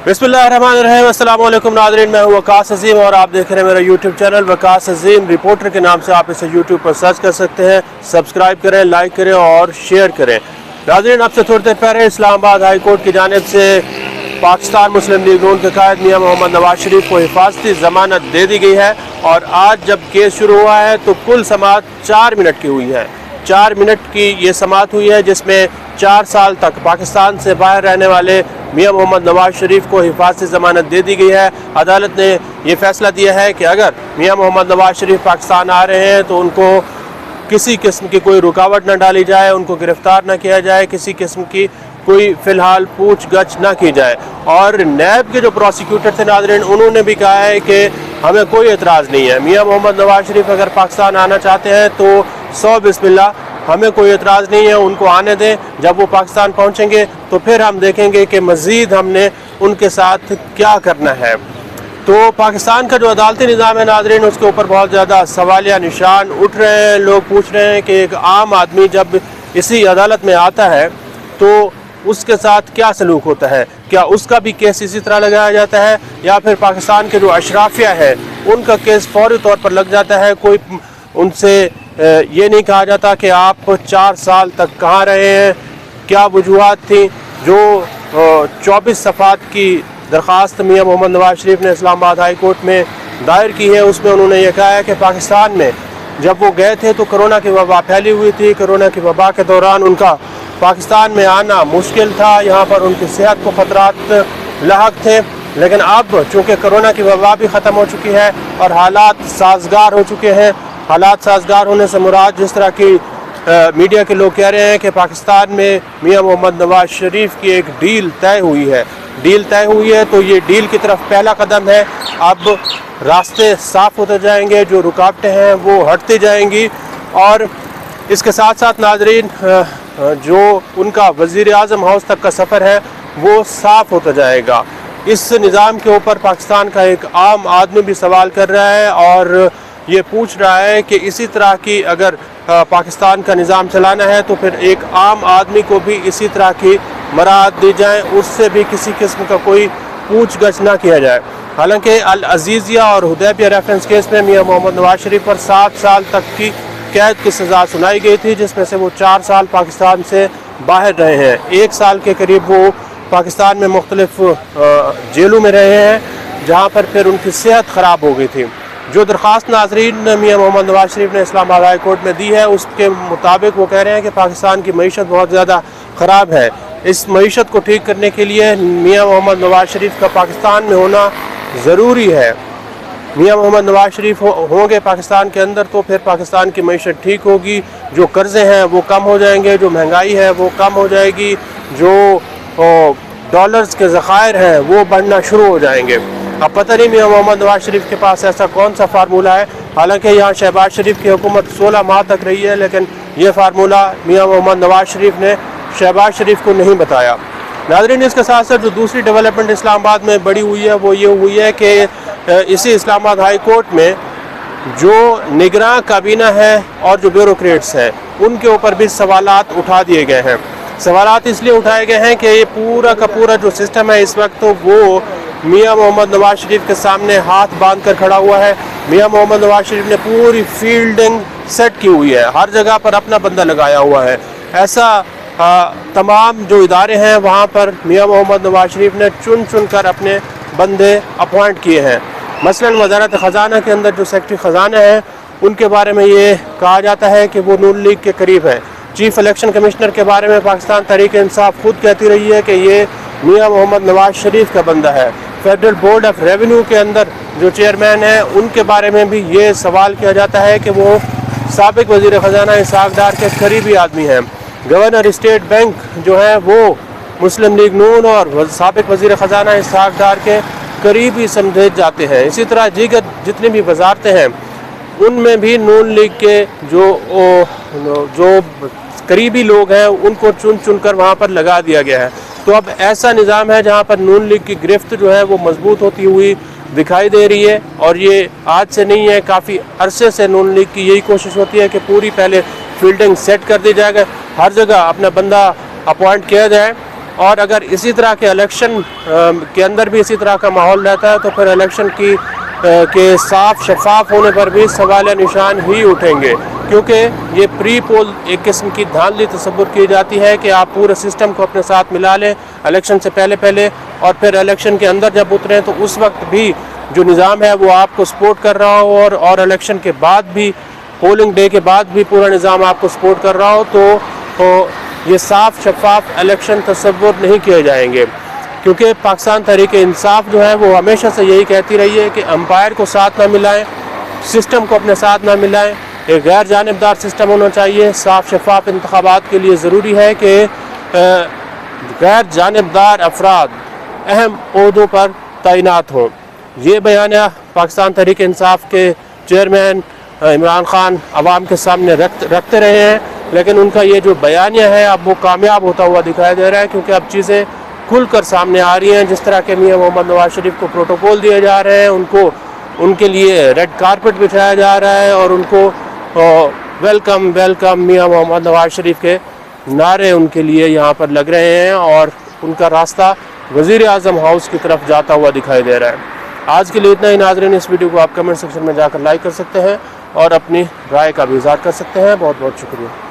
बिस्मिल्लाहिर्रहमानिर्रहीम। अस्सलाम वालेकुम नाज़रीन, मैं हूँ वकास अज़ीम और आप देख रहे हैं मेरा यूट्यूब चैनल वकास अज़ीम रिपोर्टर के नाम से। आप इसे यूट्यूब पर सर्च कर सकते हैं। सब्सक्राइब करें, लाइक करें और शेयर करें। नाज़रीन, आपसे थोड़ी देर पहले इस्लामाबाद हाई कोर्ट की जानिब से पाकिस्तान मुस्लिम लीग नून के कायद मियाँ मोहम्मद नवाज शरीफ को हिफाजती ज़मानत दे दी गई है और आज जब केस शुरू हुआ है तो कुल समाअत 4 मिनट की हुई है। 4 मिनट की ये समाअत हुई है जिसमें 4 साल तक पाकिस्तान से बाहर रहने वाले मियाँ मोहम्मद नवाज शरीफ को हिफाजती ज़मानत दे दी गई है। अदालत ने यह फैसला दिया है कि अगर मियाँ मोहम्मद नवाज शरीफ पाकिस्तान आ रहे हैं तो उनको किसी किस्म की कोई रुकावट न डाली जाए, उनको गिरफ्तार न किया जाए, किसी किस्म की कोई फ़िलहाल पूछगछ न की जाए। और नैब के जो प्रोसिक्यूटर थे नाज़रीन, उन्होंने भी कहा है कि हमें कोई एतराज़ नहीं है, मियाँ मोहम्मद नवाज शरीफ अगर पाकिस्तान आना चाहते हैं तो 100 बिस्मिल्लाह, हमें कोई एतराज़ नहीं है, उनको आने दें। जब वो पाकिस्तान पहुंचेंगे तो फिर हम देखेंगे कि मज़ीद हमने उनके साथ क्या करना है। तो पाकिस्तान का जो अदालती निज़ाम है नाज़रीन, उसके ऊपर बहुत ज़्यादा सवालिया निशान उठ रहे हैं। लोग पूछ रहे हैं कि एक आम आदमी जब इसी अदालत में आता है तो उसके साथ क्या सलूक होता है, क्या उसका भी केस इसी तरह लगाया जाता है या फिर पाकिस्तान के जो अशराफिया है उनका केस फौरी तौर पर लग जाता है। कोई उनसे ये नहीं कहा जाता कि आप 4 साल तक कहाँ रहे हैं, क्या वजूहात थी। जो 24 सफ़ात की दरख्वास्त मियाँ मोहम्मद नवाज शरीफ ने इस्लामाबाद हाई कोर्ट में दायर की है, उसमें उन्होंने ये कहा है कि पाकिस्तान में जब वो गए थे तो कोरोना की वबा फैली हुई थी। कोरोना की वबा के दौरान उनका पाकिस्तान में आना मुश्किल था, यहाँ पर उनकी सेहत को ख़तरात लाहक थे। लेकिन अब चूँकि कोरोना की वबा भी ख़त्म हो चुकी है और हालात साजगार हो चुके हैं। हालात साजगार होने से मुराद जिस तरह की मीडिया के लोग कह रहे हैं कि पाकिस्तान में मियाँ मोहम्मद नवाज शरीफ की एक डील तय हुई है। डील तय हुई है तो ये डील की तरफ पहला कदम है। अब रास्ते साफ़ होते जाएंगे, जो रुकावटें हैं वो हटती जाएंगी और इसके साथ साथ नाजरीन जो उनका वज़ीर आज़म हाउस तक का सफ़र है वो साफ़ होता जाएगा। इस निज़ाम के ऊपर पाकिस्तान का एक आम आदमी भी सवाल कर रहा है और ये पूछ रहा है कि इसी तरह की अगर पाकिस्तान का निज़ाम चलाना है तो फिर एक आम आदमी को भी इसी तरह की मराहत दी जाए, उससे भी किसी किस्म का कोई पूछगछ ना किया जाए। हालांकि अल अजीज़िया और हुदैबिया रेफरेंस केस में मियाँ मोहम्मद नवाज शरीफ पर 7 साल तक की कैद की सज़ा सुनाई गई थी, जिसमें से वो 4 साल पाकिस्तान से बाहर रहे हैं। 1 साल के करीब वो पाकिस्तान में मुख्तलिफ जेलों में रहे हैं जहाँ पर फिर उनकी सेहत ख़राब हो गई थी। जो दरख्वास्त नाजरीन मियाँ मोहम्मद नवाज शरीफ ने इस्लामाबाद हाई कोर्ट में दी है उसके मुताबिक वो कह रहे हैं कि पाकिस्तान की मईशत बहुत ज़्यादा ख़राब है। इस मईशत को ठीक करने के लिए मियाँ मोहम्मद नवाज शरीफ का पाकिस्तान में होना ज़रूरी है। मियाँ मोहम्मद नवाज शरीफ होंगे पाकिस्तान के अंदर तो फिर पाकिस्तान की मईशत ठीक होगी, जो कर्ज़े हैं वो कम हो जाएंगे, जो महंगाई है वो कम हो जाएगी, जो डॉलर्स के ज़खायर हैं वो बढ़ना शुरू हो जाएंगे। अब पता नहीं मियाँ मोहम्मद नवाज शरीफ के पास ऐसा कौन सा फार्मूला है। हालांकि यहाँ शहबाज शरीफ की हुकूमत 16 माह तक रही है, लेकिन ये फार्मूला मियाँ मोहम्मद नवाज शरीफ ने शहबाज शरीफ को नहीं बताया। नाज़रीन, इसके साथ साथ जो दूसरी डेवलपमेंट इस्लामाबाद में बड़ी हुई है वो ये हुई है कि इसी इस्लामाबाद हाई कोर्ट में जो निगरान काबीना है और जो ब्यूरोक्रेट्स हैं उनके ऊपर भी सवालात उठा दिए गए हैं। सवालात इसलिए उठाए गए हैं कि ये पूरा का पूरा जो सिस्टम है इस वक्त तो वो मियाँ मोहम्मद नवाज शरीफ के सामने हाथ बांध कर खड़ा हुआ है। मियाँ मोहम्मद नवाज शरीफ ने पूरी फील्डिंग सेट की हुई है, हर जगह पर अपना बंदा लगाया हुआ है। ऐसा तमाम जो इदारे हैं वहाँ पर मियाँ मोहम्मद नवाज शरीफ ने चुन चुन कर अपने बंदे अपॉइंट किए हैं। मसलन वज़ारत ख़जाना के अंदर जो सेक्रेटरी ख़जाना है उनके बारे में ये कहा जाता है कि वो नून लीग के करीब है। चीफ इलेक्शन कमिश्नर के बारे में पाकिस्तान तहरीक इंसाफ खुद कहती रही है कि ये मियाँ मोहम्मद नवाज शरीफ का बंदा है। फेडरल बोर्ड ऑफ रेवेन्यू के अंदर जो चेयरमैन है उनके बारे में भी ये सवाल किया जाता है कि वो साबिक वज़ीर ख़जाना इसहाक़ डार के करीबी आदमी हैं। गवर्नर स्टेट बैंक जो है वो मुस्लिम लीग नून और साबिक वज़ीर ख़जाना इसहाक़ डार के करीबी समझे जाते हैं। इसी तरह दीगर जितनी भी वजारतें हैं उनमें भी नून लीग के जो करीबी लोग हैं उनको चुन चुन कर वहाँ पर लगा दिया गया है। तो अब ऐसा निज़ाम है जहाँ पर नून लीग की गिरफ्त जो है वो मजबूत होती हुई दिखाई दे रही है और ये आज से नहीं है, काफ़ी अरसे से नून लीग की यही कोशिश होती है कि पूरी पहले फील्डिंग सेट कर दी जाएगा, हर जगह अपना बंदा अपॉइंट किया जाए और अगर इसी तरह के इलेक्शन के अंदर भी इसी तरह का माहौल रहता है तो फिर इलेक्शन के साफ शफाफ होने पर भी सवाल निशान ही उठेंगे, क्योंकि ये प्री पोल एक किस्म की धांधली तस्वुर की जाती है कि आप पूरे सिस्टम को अपने साथ मिला लें इलेक्शन से पहले और फिर इलेक्शन के अंदर जब उतरें तो उस वक्त भी जो निज़ाम है वो आपको सपोर्ट कर रहा हो और इलेक्शन के बाद भी, पोलिंग डे के बाद भी पूरा निज़ाम आपको सपोर्ट कर रहा हो, तो ये साफ शफाफ इलेक्शन तस्वुर नहीं किए जाएंगे। क्योंकि पाकिस्तान तहरीक इंसाफ जो है वो हमेशा से यही कहती रही है कि अंपायर को साथ ना मिलाएं, सिस्टम को अपने साथ ना मिलाएं, एक गैर जानिबदार सिस्टम होना चाहिए। साफ शफाफ इंतखाबात के लिए ज़रूरी है कि गैर जानिबदार अफराद अहम ओहदों पर तैनात हों। ये बयानिया पाकिस्तान तहरीक इंसाफ के चेयरमैन इमरान खान आवाम के सामने रखते रहे हैं, लेकिन उनका ये जो बयानिया है अब वो कामयाब होता हुआ दिखाई दे रहा है, क्योंकि अब चीज़ें खुलकर सामने आ रही हैं। जिस तरह के मियां मोहम्मद नवाज शरीफ को प्रोटोकॉल दिए जा रहे हैं, उनके लिए रेड कारपेट बिछाया जा रहा है और उनको वेलकम वेलकम मियां मोहम्मद नवाज शरीफ के नारे उनके लिए यहाँ पर लग रहे हैं और उनका रास्ता वज़ीर आज़म हाउस की तरफ जाता हुआ दिखाई दे रहा है। आज के लिए इतना ही नाज़रीन। इस वीडियो को आप कमेंट सेक्शन में जाकर लाइक कर सकते हैं और अपनी राय का भी इज़हार कर सकते हैं। बहुत बहुत शुक्रिया।